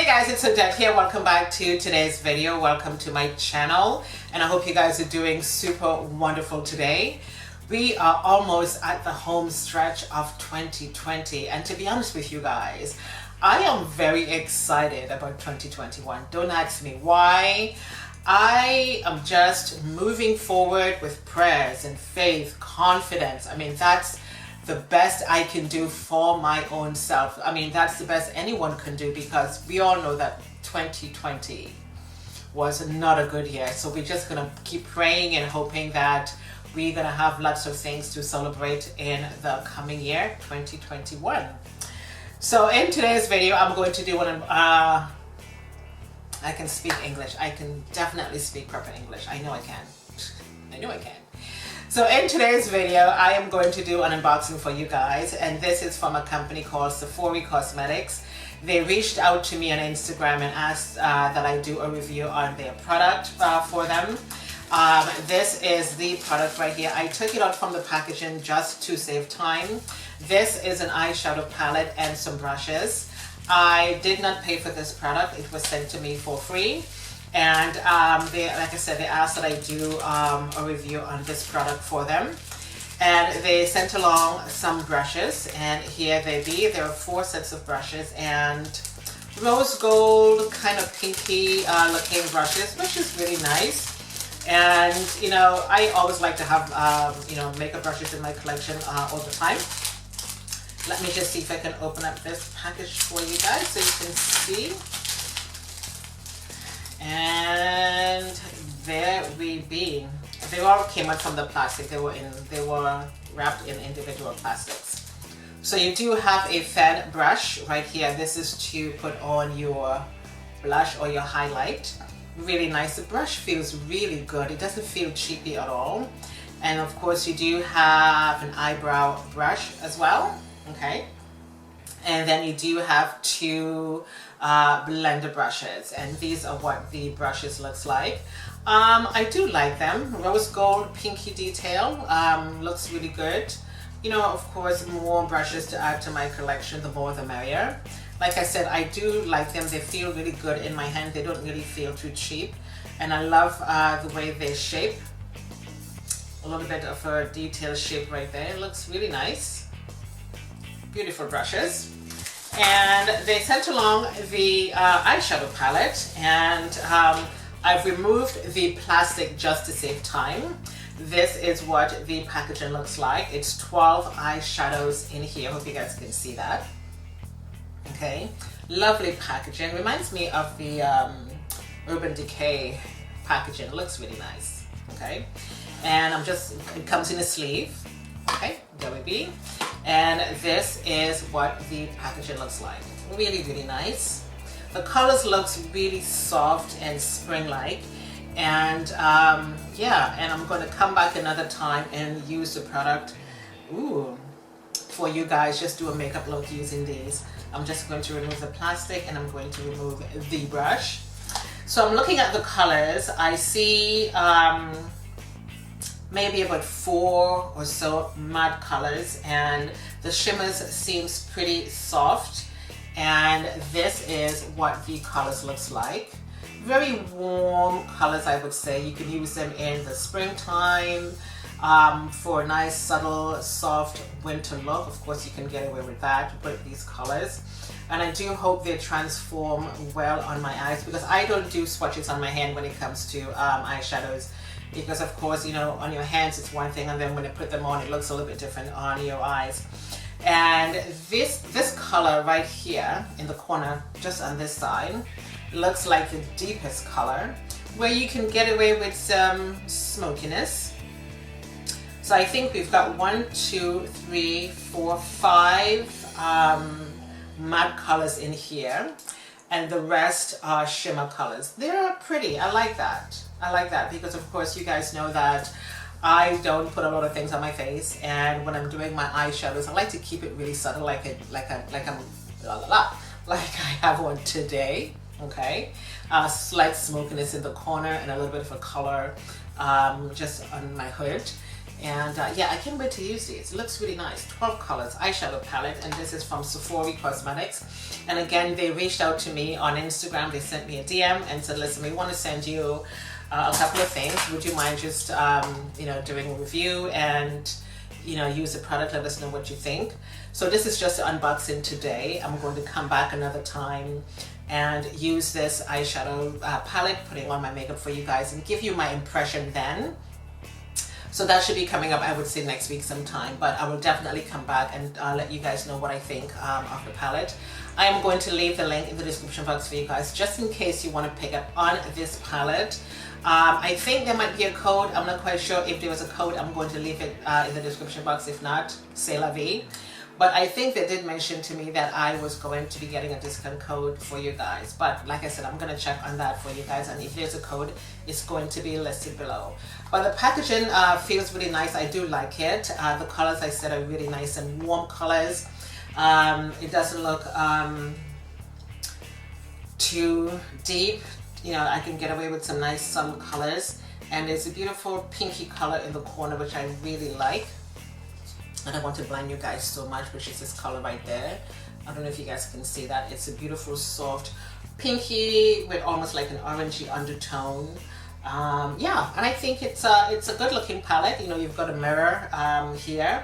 Hey guys, it's Odette here. Welcome back to today's video. Welcome to my channel, and I hope you guys are doing super wonderful today. We are almost at the home stretch of 2020, and to be honest with you guys, I am very excited about 2021. Don't ask me why. I am just moving forward with prayers and faith, confidence. I mean, that's the best I can do for my own self. I mean, that's the best anyone can do, because we all know that 2020 was not a good year. So we're just gonna keep praying and hoping that we're gonna have lots of things to celebrate in the coming year, 2021. So in today's video, I'm going to do one, I can speak English. I can definitely speak proper English. I know I can. I know I can. So in today's video, I am going to do an unboxing for you guys, and this is from a company called SEPROFE Cosmetics. They reached out to me on Instagram and asked that I do a review on their product for them. This is the product right here. I took it out from the packaging just to save time. This is an eyeshadow palette and some brushes. I did not pay for this product. It was sent to me for free. And like I said, they asked that I do a review on this product for them. And they sent along some brushes, and here they be. There are 4 sets of brushes and rose gold, kind of pinky looking brushes, which is really nice. And you know, I always like to have you know, makeup brushes in my collection all the time. Let me just see if I can open up this package for you guys so you can see. And there we be. They all came out from the plastic. They were wrapped in individual plastics. So you do have a fan brush right here. This is to put on your blush or your highlight. Really nice. The brush feels really good. It doesn't feel cheapy at all. And of course you do have an eyebrow brush as well. Okay. And then you do have 2 blender brushes, and these are what the brushes looks like. I do like them. Rose gold pinky detail looks really good. You know, of course, more brushes to add to my collection, the more the merrier. Like I said, I do like them. They feel really good in my hand. They don't really feel too cheap, and I love the way they shape. A little bit of a detailed shape right there. It looks really nice. Beautiful brushes. And they sent along the eyeshadow palette, and I've removed the plastic just to save time. This is what the packaging looks like. It's 12 eyeshadows in here. Hope you guys can see that. Okay, lovely packaging. Reminds me of the Urban Decay packaging. It looks really nice. Okay, and it comes in a sleeve. Okay, there we be. And this is what the packaging looks like. Really, really nice. The colors looks really soft and spring-like. And yeah, and I'm going to come back another time and use the product for you guys. Just do a makeup look using these. I'm just going to remove the plastic, and I'm going to remove the brush. So I'm looking at the colors. I see maybe about 4 or so matte colors, and the shimmers seems pretty soft. And this is what the colors looks like. Very warm colors, I would say. You can use them in the springtime for a nice subtle soft winter look. Of course, you can get away with that with these colors. And I do hope they transform well on my eyes, because I don't do swatches on my hand when it comes to eyeshadows. Because of course, you know, on your hands it's one thing, and then when you put them on, it looks a little bit different on your eyes. And this color right here in the corner, just on this side, looks like the deepest color, where you can get away with some smokiness. So I think we've got 1, 2, 3, 4, 5 matte colors in here, and the rest are shimmer colors. They're pretty. I like that. I like that, because of course you guys know that I don't put a lot of things on my face, and when I'm doing my eyeshadows, I like to keep it really subtle, like I have one today. Okay, slight smokiness in the corner and a little bit of a color just on my hood. And yeah, I can't wait to use these. It looks really nice. 12 colors eyeshadow palette, and this is from Sephora Cosmetics. And again, they reached out to me on Instagram. They sent me a DM and said, listen, we want to send you a couple of things. Would you mind just you know, doing a review and, you know, use the product, let us know what you think. So this is just an unboxing today. I'm going to come back another time and use this eyeshadow palette, putting on my makeup for you guys and give you my impression then. So that should be coming up, I would say, next week sometime, but I will definitely come back and let you guys know what I think of the palette. I am going to leave the link in the description box for you guys, just in case you want to pick up on this palette. I think there might be a code. I'm not quite sure if there was a code. I'm going to leave it in the description box. If not, c'est la vie. But I think they did mention to me that I was going to be getting a discount code for you guys. But like I said, I'm going to check on that for you guys. And if there's a code, it's going to be listed below. But the packaging feels really nice. I do like it. The colors, I said, are really nice and warm colors. It doesn't look too deep. You know, I can get away with some nice subtle colors. And there's a beautiful pinky color in the corner, which I really like. I don't want to blind you guys so much, which is this color right there. I don't know if you guys can see that. It's a beautiful soft pinky with almost like an orangey undertone. Yeah, and I think it's a good looking palette. You know, you've got a mirror here,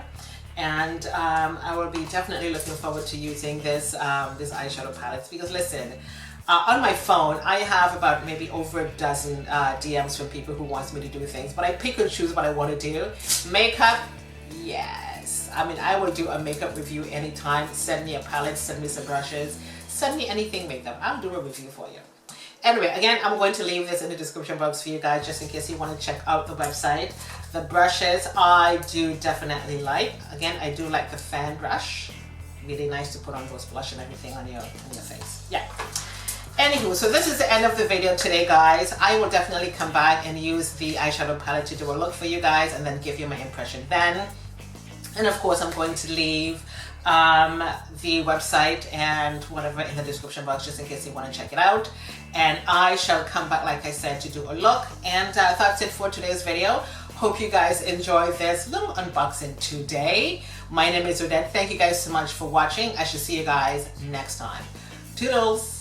and I will be definitely looking forward to using this this eyeshadow palette, because listen, on my phone I have about maybe over a dozen DMs from people who wants me to do things, but I pick and choose what I want to do. Makeup, yeah. I mean, I will do a makeup review anytime. Send me a palette, send me some brushes, send me anything makeup. I'll do a review for you. Anyway, again, I'm going to leave this in the description box for you guys, just in case you want to check out the website. The brushes I do definitely like. Again, I do like the fan brush. Really nice to put on those blush and everything on your face. Yeah. Anywho, so this is the end of the video today, guys. I will definitely come back and use the eyeshadow palette to do a look for you guys and then give you my impression then. And of course, I'm going to leave the website and whatever in the description box, just in case you want to check it out. And I shall come back, like I said, to do a look. And that's it for today's video. Hope you guys enjoyed this little unboxing today. My name is Odette. Thank you guys so much for watching. I shall see you guys next time. Toodles!